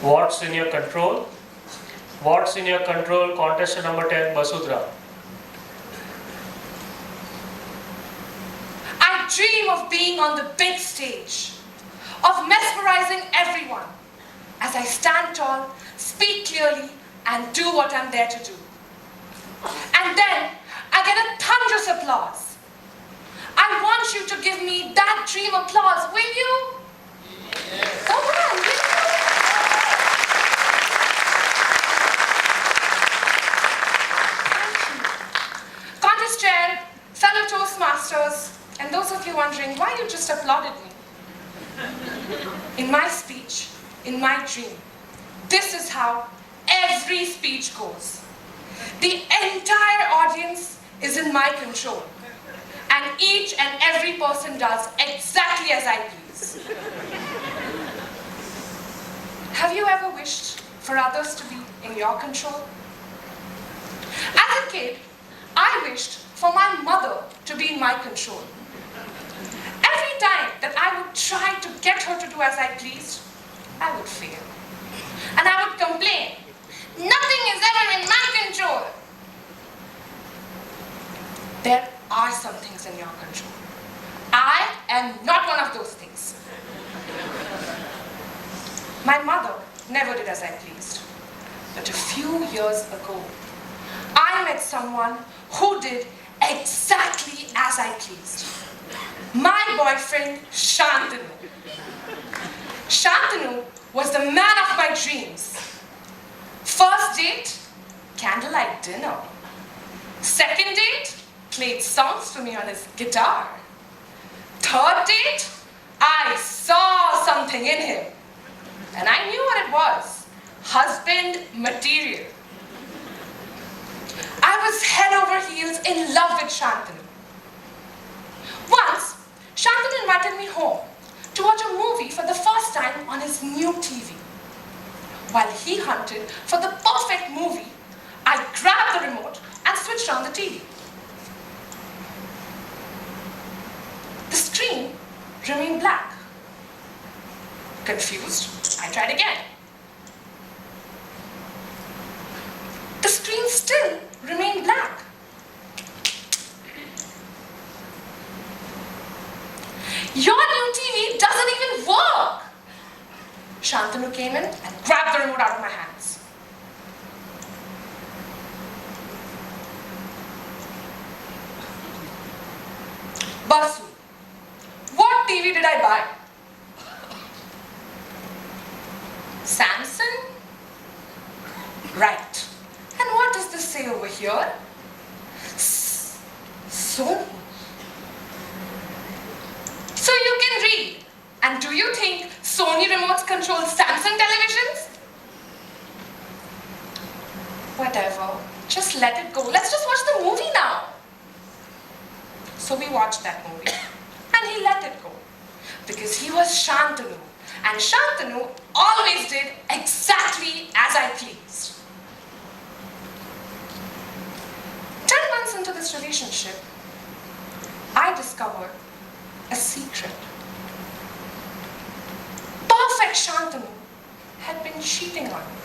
What's in your control? What's in your control? Contestant number 10, Basudhara. I dream of being on the big stage, of mesmerizing everyone as I stand tall, speak clearly, and do what I'm there to do. And then I get a thunderous applause. I want you to give me that dream applause, will you? Yes. Come on, will you? Thank you. Contest chair, fellow Toastmasters, and those of you wondering why you just applauded me. In my speech, in my dream, this is how every speech goes. The entire audience is in my control, and each and every person does exactly as I please. Have you ever wished for others to be in your control? As a kid, I wished for my mother to be in my control. Every time that I would try to get her to do as I pleased, I would fail. And I would complain, nothing is ever in my control. There are some things in your control. I am not one of those things. My mother never did as I pleased. But a few years ago, I met someone who did exactly as I pleased. My boyfriend, Shantanu. Shantanu was the man of my dreams. First date, candlelight dinner. Second date, played songs for me on his guitar. Third date, I saw something in him. And I knew what it was. Husband material. I was head over heels in love with Shantanu. Once, Shantanu invited me home to watch a movie for the first time on his new TV. While he hunted for the perfect movie, I grabbed the remote and switched on the TV. The screen remained black. Confused, I tried again. The screen still remained black. Your new TV doesn't even work! Shantanu came in and grabbed the remote out of my hands. Basu, what TV did I buy? Samsung? Right. And what does this say over here? Sony. So you can read. And do you think Sony remotes control Samsung televisions? Whatever. Just let it go. Let's just watch the movie now. So we watched that movie. And he let it go. Because he was Shantanu. And Shantanu always did exactly as I pleased. 10 months into this relationship, I discovered a secret. Perfect Shantanu had been cheating on me.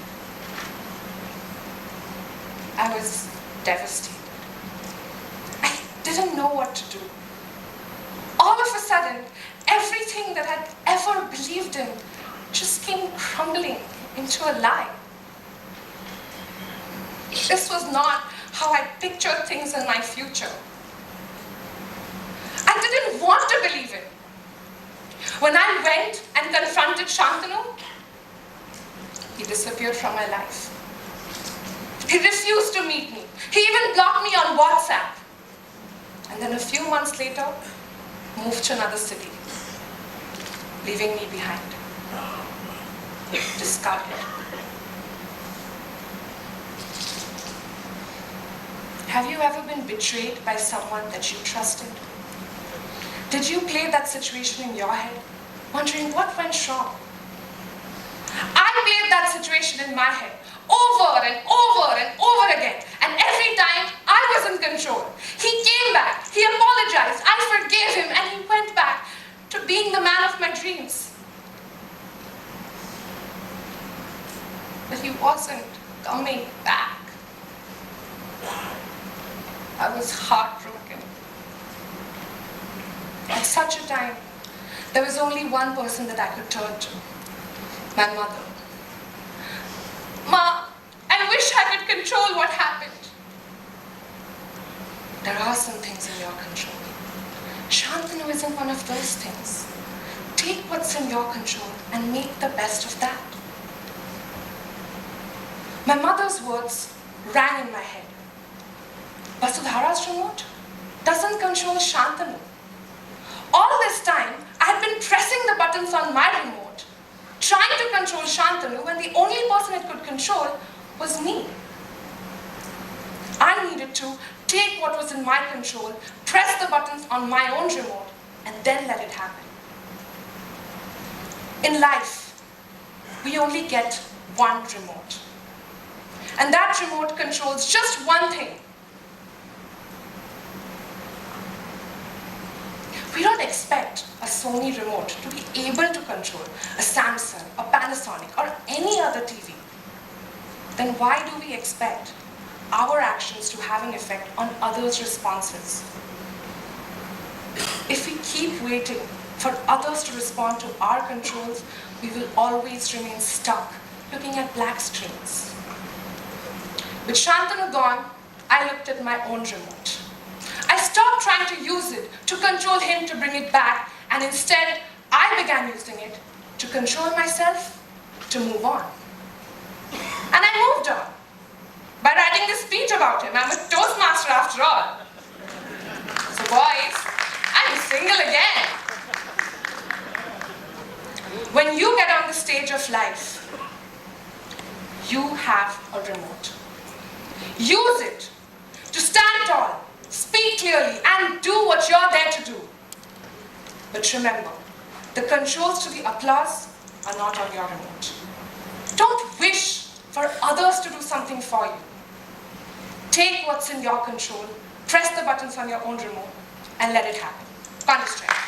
I was devastated. I didn't know what to do. All of a sudden, everything that I'd ever believed in just came crumbling into a lie. This was not how I pictured things in my future. I didn't want to believe it. When I went and confronted Shantanu, he disappeared from my life. He refused to meet me. He even blocked me on WhatsApp. And then a few months later, moved to another city, leaving me behind. Discarded. Have you ever been betrayed by someone that you trusted? Did you play that situation in your head, wondering what went wrong? I played that situation in my head over and over and over again, and every time I was in control. He came back, he apologized, I forgave him, and he went back to being the man of my dreams. but he wasn't coming back. I was heartbroken. At such a time, there was only one person that I could turn to, my mother. Ma, I wish I could control what happened. There are some things in your control. Shantanu isn't one of those things. Take what's in your control and make the best of that. My mother's words rang in my head. Basudhara's remote doesn't control Shantanu. All this time, I had been pressing the buttons on my remote, trying to control Shantanu when the only person it could control was me. I needed to take what was in my control, press the buttons on my own remote, and then let it happen. In life, we only get one remote. And that remote controls just one thing. We don't expect a Sony remote to be able to control a Samsung, a Panasonic, or any other TV. Then why do we expect our actions to have an effect on others' responses? If we keep waiting for others to respond to our controls, we will always remain stuck looking at black screens. With Shantanu gone, I looked at my own remote. I stopped trying to use it to control him to bring it back, and instead, I began using it to control myself, to move on. And I moved on by writing this speech about him. I'm a Toastmaster after all. So boys, I'm single again. When you get on the stage of life, you have a remote. Use it to stand tall, speak clearly, and do what you're there to do. But remember, the controls to the applause are not on your remote. Don't wish for others to do something for you. Take what's in your control, press the buttons on your own remote, and let it happen. Can't distract.